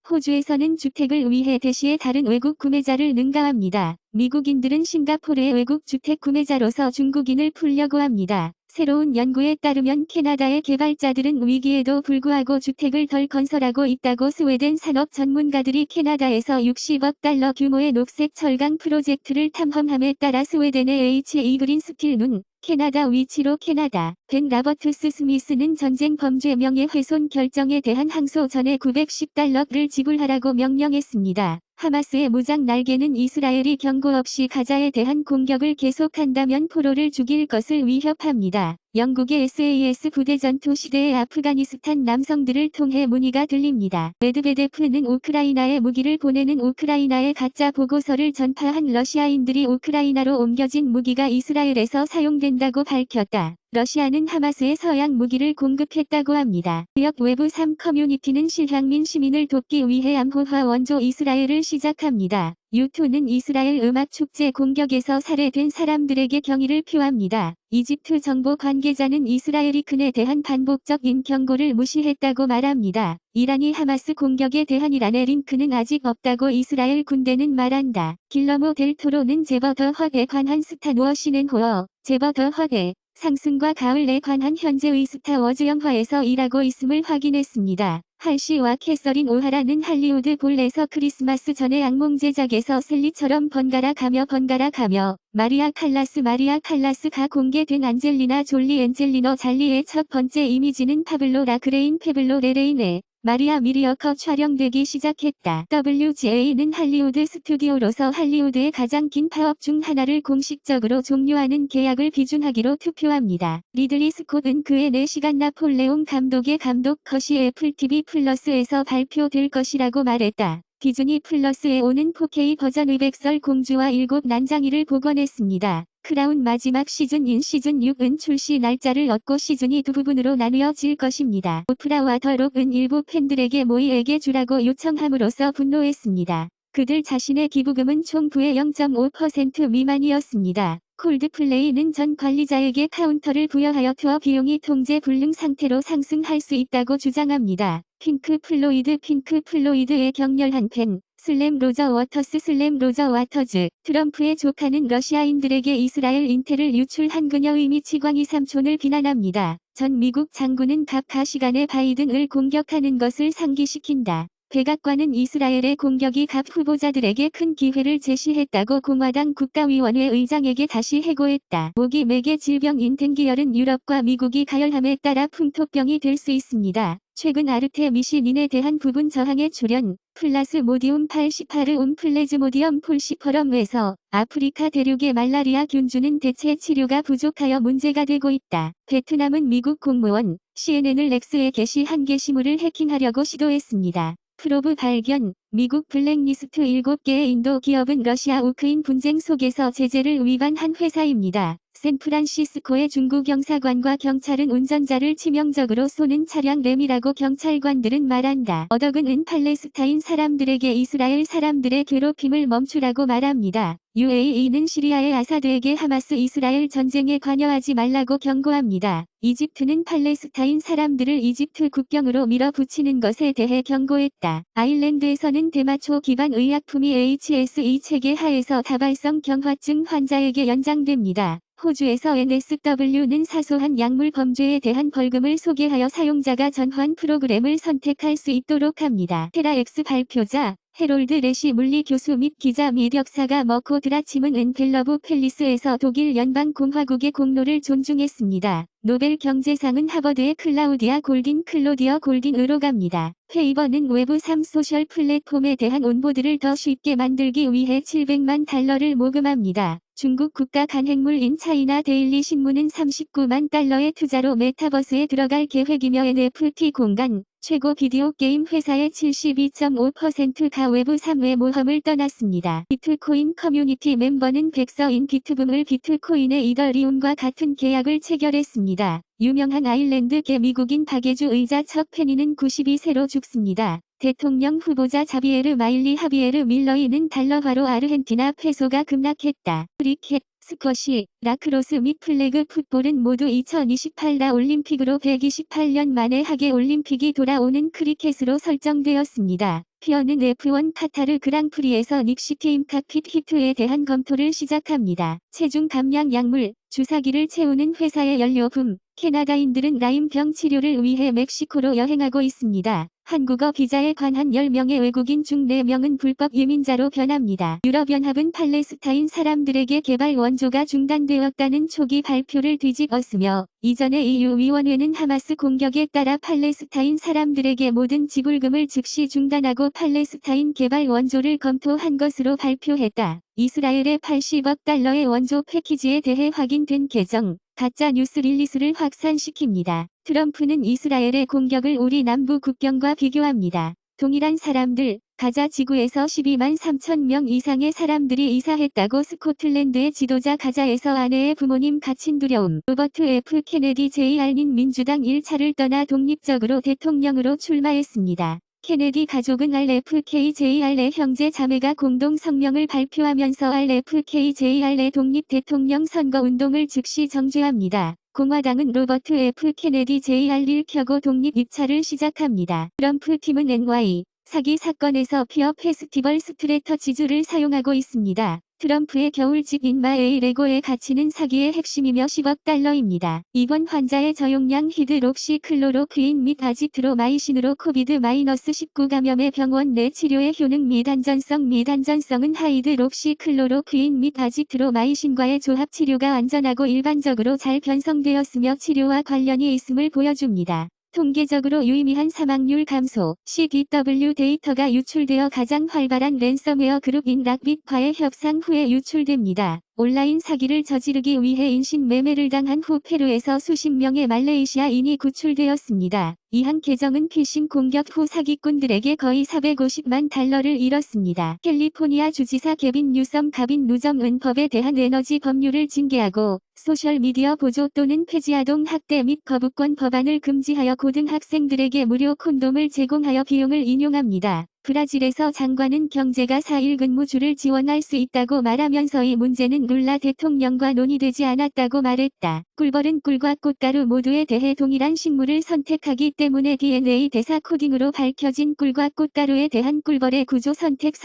호주에서는 주택을 위해 대시에 다른 외국 구매자를 능가합니다. 미국인들은 싱가포르의 외국 주택 구매자로서 중국인을 풀려고 합니다. 새로운 연구에 따르면 캐나다의 개발자들은 위기에도 불구하고 주택을 덜 건설하고 있다고 스웨덴 산업 전문가들이 캐나다에서 60억 달러 규모의 녹색 철강 프로젝트를 탐험함에 따라 스웨덴의 H.E. 그린스틸 눈 캐나다 위치로 캐나다 벤 라버트스 스미스는 전쟁 범죄 명예훼손 결정에 대한 항소 전에 910달러를 지불하라고 명령했습니다. 하마스의 무장 날개는 이스라엘이 경고 없이 가자에 대한 공격을 계속한다면 포로를 죽일 것을 위협합니다. 영국의 SAS 부대 전투 시대의 아프가니스탄 남성들을 통해 문의가 들립니다. 메드베데프는 우크라이나에 무기를 보내는 우크라이나의 가짜 보고서를 전파한 러시아인들이 우크라이나로 옮겨진 무기가 이스라엘에서 사용된다고 밝혔다. 러시아는 하마스에 서양 무기를 공급했다고 합니다. 지역 외부 3 커뮤니티는 실향민 시민을 돕기 위해 암호화 원조 이스라엘을 시작합니다. U2는 이스라엘 음악축제 공격에서 살해된 사람들에게 경의를 표합니다. 이집트 정보 관계자는 이스라엘이 큰에 대한 반복적인 경고를 무시했다고 말합니다. 이란이 하마스 공격에 대한 이란의 링크는 아직 없다고 이스라엘 군대는 말한다. 길러모 델 토로는 제버 더 헛에 관한 스타워즈 시넨호어, 제버 더 헛의 상승과 가을에 관한 현재의 스타워즈 영화에서 일하고 있음을 확인했습니다. 할시와 캐서린 오하라는 할리우드 볼에서 크리스마스 전에 악몽 제작에서 셀리처럼 번갈아 가며 마리아 칼라스가 공개된 안젤리나 졸리 앤젤리너 잘리의 첫 번째 이미지는 파블로 라그레인 페블로 레레인의 마리아 미리어커 촬영되기 시작했다. WGA는 할리우드 스튜디오로서 할리우드의 가장 긴 파업 중 하나를 공식적으로 종료하는 계약을 비준하기로 투표합니다. 리들리 스콧은 그의 4시간 나폴레옹 감독의 감독 컷이 애플 TV 플러스에서 발표될 것이라고 말했다. 디즈니 플러스에 오는 4K 버전 의백설 공주와 7 난장이를 복원했습니다. 크라운 마지막 시즌인 시즌 6은 출시 날짜를 얻고 시즌이 2부분으로 나뉘어질 것입니다. 오프라와 더록은 일부 팬들에게 모이에게 주라고 요청함으로써 분노했습니다. 그들 자신의 기부금은 총 부의 0.5% 미만이었습니다. 콜드플레이는 전 관리자에게 카운터를 부여하여 투어 비용이 통제 불능 상태로 상승할 수 있다고 주장합니다. 핑크 플로이드의 격렬한 팬 슬램 로저 와터즈 트럼프의 조카는 러시아인들에게 이스라엘 인텔을 유출한 그녀의 미치광이 삼촌을 비난합니다. 전 미국 장군은 각하 시간에 바이든을 공격하는 것을 상기시킨다. 백악관은 이스라엘의 공격이 각 후보자들에게 큰 기회를 제시했다고 공화당 국가위원회 의장에게 다시 해고했다. 모기 매개 질병인 댕기열은 유럽과 미국이 가열함에 따라 풍토병이 될 수 있습니다. 최근 아르테미신인에 대한 부분 저항의 출현, 플라스모디움 팔시파르움 플레즈모디엄 폴시퍼럼에서 아프리카 대륙의 말라리아 균주는 대체 치료가 부족하여 문제가 되고 있다. 베트남은 미국 공무원, CNN을 엑스에 게시한 게시물을 해킹하려고 시도했습니다. 프로브 발견, 미국 블랙리스트 7개의 인도 기업은 러시아 우크인 분쟁 속에서 제재를 위반한 회사입니다. 샌프란시스코의 중국 영사관과 경찰은 운전자를 치명적으로 쏘는 차량 램이라고 경찰관들은 말한다. 어덕은 팔레스타인 사람들에게 이스라엘 사람들의 괴롭힘을 멈추라고 말합니다. UAE는 시리아의 아사드에게 하마스 이스라엘 전쟁에 관여하지 말라고 경고합니다. 이집트는 팔레스타인 사람들을 이집트 국경으로 밀어붙이는 것에 대해 경고했다. 아일랜드에서는 대마초 기반 의약품이 HSE 체계 하에서 다발성 경화증 환자에게 연장됩니다. 호주에서 NSW는 사소한 약물 범죄에 대한 벌금을 소개하여 사용자가 전환 프로그램을 선택할 수 있도록 합니다. 테라엑스 발표자 해롤드 레시 물리 교수 및 기자 및 역사가 머코 드라침은 은펠러브 팰리스에서 독일 연방공화국의 공로를 존중했습니다. 노벨 경제상은 하버드의 클로디어 골딘으로 갑니다. 페이버는 외부 3 소셜 플랫폼에 대한 온보드를 더 쉽게 만들기 위해 700만 달러를 모금합니다. 중국 국가 간행물인 차이나 데일리 신문은 39만 달러의 투자로 메타버스에 들어갈 계획이며 NFT 공간, 최고 비디오 게임 회사의 72.5%가 외부 3회 모험을 떠났습니다. 비트코인 커뮤니티 멤버는 백서인 비트붐을 비트코인의 이더리움과 같은 계약을 체결했습니다. 유명한 아일랜드계 미국인 박예주 의자 척 페니는 92세로 죽습니다. 대통령 후보자 자비에르 마일리 하비에르 밀러이는 달러화로 아르헨티나 페소가 급락했다. 크리켓, 스쿼시, 라크로스 및 플래그 풋볼은 모두 2028 올림픽으로 128년 만에 하계 올림픽이 돌아오는 크리켓으로 설정되었습니다. 피어는 F1 카타르 그랑프리에서 닉시팀 칵핏 히트에 대한 검토를 시작합니다. 체중 감량 약물, 주사기를 채우는 회사의 연료품. 캐나다인들은 라임병 치료를 위해 멕시코로 여행하고 있습니다. 한국어 비자에 관한 10명의 외국인 중 4명은 불법 이민자로 변합니다. 유럽연합은 팔레스타인 사람들에게 개발 원조가 중단되었다는 초기 발표를 뒤집었으며 이전에 EU위원회는 하마스 공격에 따라 팔레스타인 사람들에게 모든 지불금을 즉시 중단하고 팔레스타인 개발 원조를 검토한 것으로 발표했다. 이스라엘의 80억 달러의 원조 패키지에 대해 확인된 계정, 가짜 뉴스 릴리스를 확산시킵니다. 트럼프는 이스라엘의 공격을 우리 남부 국경과 비교합니다. 동일한 사람들, 가자 지구에서 12만 3천 명 이상의 사람들이 이사했다고 스코틀랜드의 지도자 가자에서 아내의 부모님 갇힌 두려움. 로버트 F. 케네디 Jr는 민주당 1차를 떠나 독립적으로 대통령으로 출마했습니다. 케네디 가족은 RFK-Jr의 형제 자매가 공동 성명을 발표하면서 RFK-Jr의 독립 대통령 선거 운동을 즉시 정죄합니다. 공화당은 로버트 F. 케네디 Jr를 켜고 독립 입찰을 시작합니다. 트럼프 팀은 NY 사기 사건에서 피어 페스티벌 스트래터지주를 사용하고 있습니다. 트럼프의 겨울집 인마에이 레고의 가치는 사기의 핵심이며 10억 달러입니다. 입원 환자의 저용량 히드록시 클로로퀴인 및 아지트로마이신으로 코비드-19 감염의 병원 내 치료의 효능 및 안전성은 하이드록시 클로로퀴인 및 아지트로마이신과의 조합 치료가 안전하고 일반적으로 잘 편성되었으며 치료와 관련이 있음을 보여줍니다. 통계적으로 유의미한 사망률 감소, CDW 데이터가 유출되어 가장 활발한 랜섬웨어 그룹인 락빗과의 협상 후에 유출됩니다. 온라인 사기를 저지르기 위해 인신 매매를 당한 후 페루에서 수십 명의 말레이시아인이 구출되었습니다. 이 한 계정은 피싱 공격 후 사기꾼들에게 거의 450만 달러를 잃었습니다. 캘리포니아 주지사 게빈 뉴섬 가빈 누점은 법에 대한 에너지 법률을 징계하고 소셜미디어 보조 또는 폐지 아동 학대 및 거부권 법안을 금지하여 고등학생들에게 무료 콘돔을 제공하여 비용을 인용합니다. 브라질에서 장관은 경제가 4일 근무주를 지원할 수 있다고 말하면서 이 문제는 룰라 대통령과 논의되지 않았다고 말했다. 꿀벌은 꿀과 꽃가루 모두에 대해 동일한 식물을 선택하기 때문에 DNA 대사 코딩으로 밝혀진 꿀과 꽃가루에 대한 꿀벌의 구조 선택.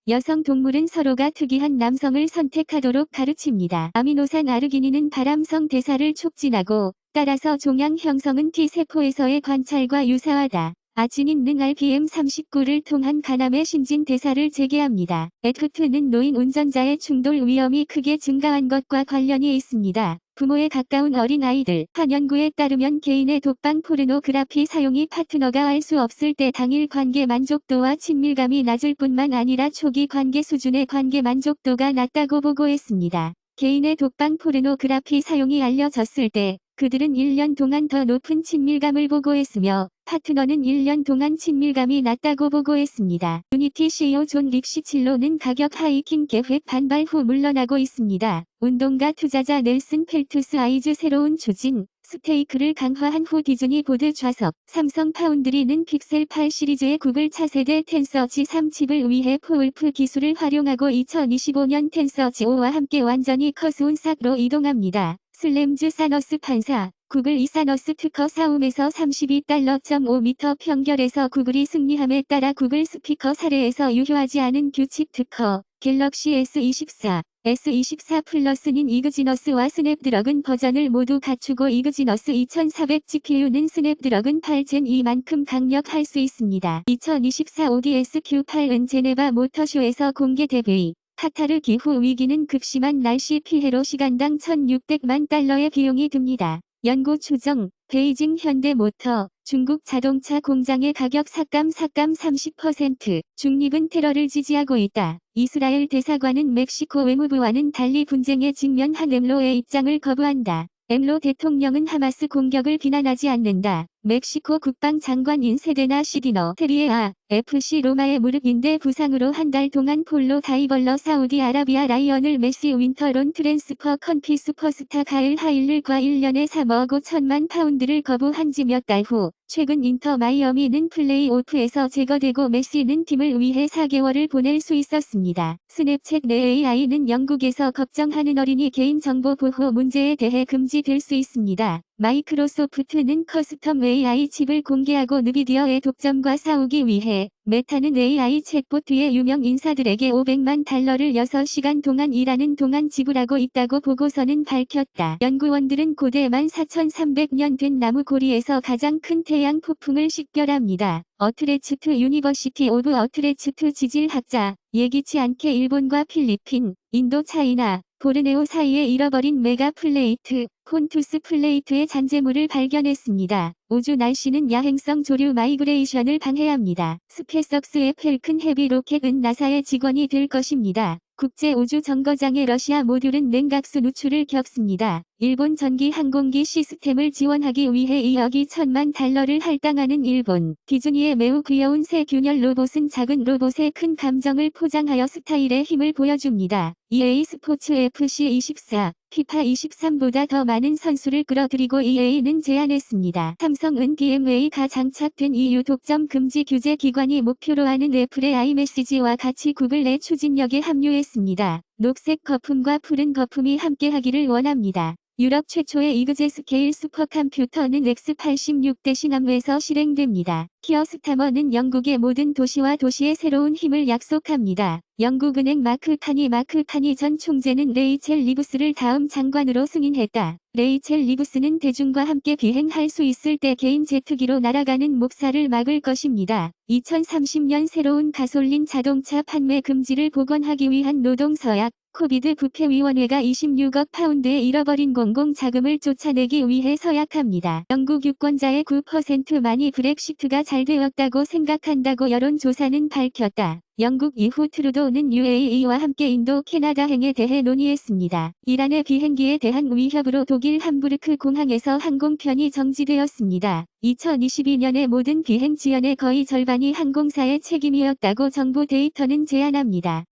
여성 동물은 서로가 특이한 남성을 선택하도록 가르칩니다. 아미노산 아르기닌은 바람성 대사를 촉진하고 따라서 종양 형성은 T세포에서의 관찰과 유사하다. 아지닌은 RPM39를 통한 간암의 신진 대사를 재개합니다. 에프트는 노인 운전자의 충돌 위험이 크게 증가한 것과 관련이 있습니다. 부모에 가까운 어린아이들. 한 연구에 따르면 개인의 독방 포르노그라피 사용이 파트너가 알 수 없을 때 당일 관계 만족도와 친밀감이 낮을 뿐만 아니라 초기 관계 수준의 관계 만족도가 낮다고 보고했습니다. 개인의 독방 포르노그라피 사용이 알려졌을 때 그들은 1년 동안 더 높은 친밀감을 보고했으며 파트너는 1년 동안 친밀감이 낮다고 보고했습니다. 유니티 CEO 존 립시칠로는 가격 하이킹 계획 반발 후 물러나고 있습니다. 운동가 투자자 넬슨 펠투스 아이즈 새로운 추진. 스테이크를 강화한 후 디즈니 보드 좌석. 삼성 파운드리는 픽셀 8 시리즈의 구글 차세대 텐서지 3 칩을 위해 포울프 기술을 활용하고 2025년 텐서지 5와 함께 완전히 커스온삭로 이동합니다. 슬램즈 사너스 판사. 구글 이사너스 특허 싸움에서 32.5m 평결에서 구글이 승리함에 따라 구글 스피커 사례에서 유효하지 않은 규칙 특허. 갤럭시 S24 플러스는 이그지너스와 스냅드래곤 버전을 모두 갖추고 이그지너스 2400 GPU는 스냅드래곤 8젠 2만큼 강력할 수 있습니다. 2024 ODS Q8은 제네바 모터쇼에서 공개 데뷔. 카타르 기후 위기는 극심한 날씨 피해로 시간당 1,600만 달러의 비용이 듭니다. 연구 추정, 베이징 현대모터, 중국 자동차 공장의 가격 삭감 30%, 중립은 테러를 지지하고 있다. 이스라엘 대사관은 멕시코 외무부와는 달리 분쟁에 직면한 엠로의 입장을 거부한다. 엠로 대통령은 하마스 공격을 비난하지 않는다. 멕시코 국방장관인 세데나 시디너 테리에아 FC 로마의 무릎인대 부상으로 한 달 동안 폴로 다이벌러 사우디아라비아 라이언을 메시 윈터론 트랜스퍼 컨피 슈퍼스타 가을 하일르과 1년에 3억 5천만 파운드를 거부한 지 몇 달 후 최근 인터 마이어미는 플레이오프에서 제거되고 메시는 팀을 위해 4개월을 보낼 수 있었습니다. 스냅챗 내 AI는 영국에서 걱정하는 어린이 개인정보 보호 문제에 대해 금지될 수 있습니다. 마이크로소프트는 커스텀 AI 칩을 공개하고 느비디어의 독점과 싸우기 위해 메타는 AI 챗봇 의 유명 인사들에게 500만 달러를 6시간 동안 일하는 동안 지불하고 있다고 보고서는 밝혔다. 연구원들은 고대 14,300년 된 나무 고리에서 가장 큰 태양 폭풍을 식별합니다. 어트레츠트 유니버시티 오브 어트레츠트 지질학자, 예기치 않게 일본과 필리핀, 인도 차이나, 보르네오 사이에 잃어버린 메가 플레이트, 콘투스 플레이트의 잔재물을 발견했습니다. 우주 날씨는 야행성 조류 마이그레이션을 방해합니다. 스페이스X의 펠큰 헤비 로켓은 나사의 직원이 될 것입니다. 국제우주정거장의 러시아 모듈은 냉각수 누출을 겪습니다. 일본 전기 항공기 시스템을 지원하기 위해 2억 2천만 달러를 할당하는 일본. 디즈니의 매우 귀여운 새 균열 로봇은 작은 로봇의 큰 감정을 포장하여 스타일의 힘을 보여줍니다. EA 스포츠 FC24, 피파23보다 더 많은 선수를 끌어들이고 EA는 제안했습니다. 삼성은 DMA가 장착된 EU 독점 금지 규제 기관이 목표로 하는 애플의 아이메시지와 같이 구글 내 추진력에 합류했습니다. 녹색 거품과 푸른 거품이 함께하기를 원합니다. 유럽 최초의 이그제 스케일 슈퍼컴퓨터는 X86 시남에서 실행됩니다. 키어스타머는 영국의 모든 도시와 도시의 새로운 힘을 약속합니다. 영국은행 마크 카니 전 총재는 레이첼 리브스를 다음 장관으로 승인했다. 레이첼 리브스는 대중과 함께 비행할 수 있을 때 개인 제트기로 날아가는 목사를 막을 것입니다. 2030년 새로운 가솔린 자동차 판매 금지를 복원하기 위한 노동서약, 코비드 부패위원회가 26억 파운드의 잃어버린 공공자금을 쫓아내기 위해 서약합니다. 영국 유권자의 9%만이 브렉시트가 잘 되었다고 생각한다고 여론조사는 밝혔다. 영국 이후 트루도는 UAE와 함께 인도 캐나다행에 대해 논의했습니다. 이란의 비행기에 대한 위협으로 독일 함부르크 공항에서 항공편이 정지되었습니다. 2022년의 모든 비행 지연의 거의 절반이 항공사의 책임이었다고 정부 데이터는 제안합니다.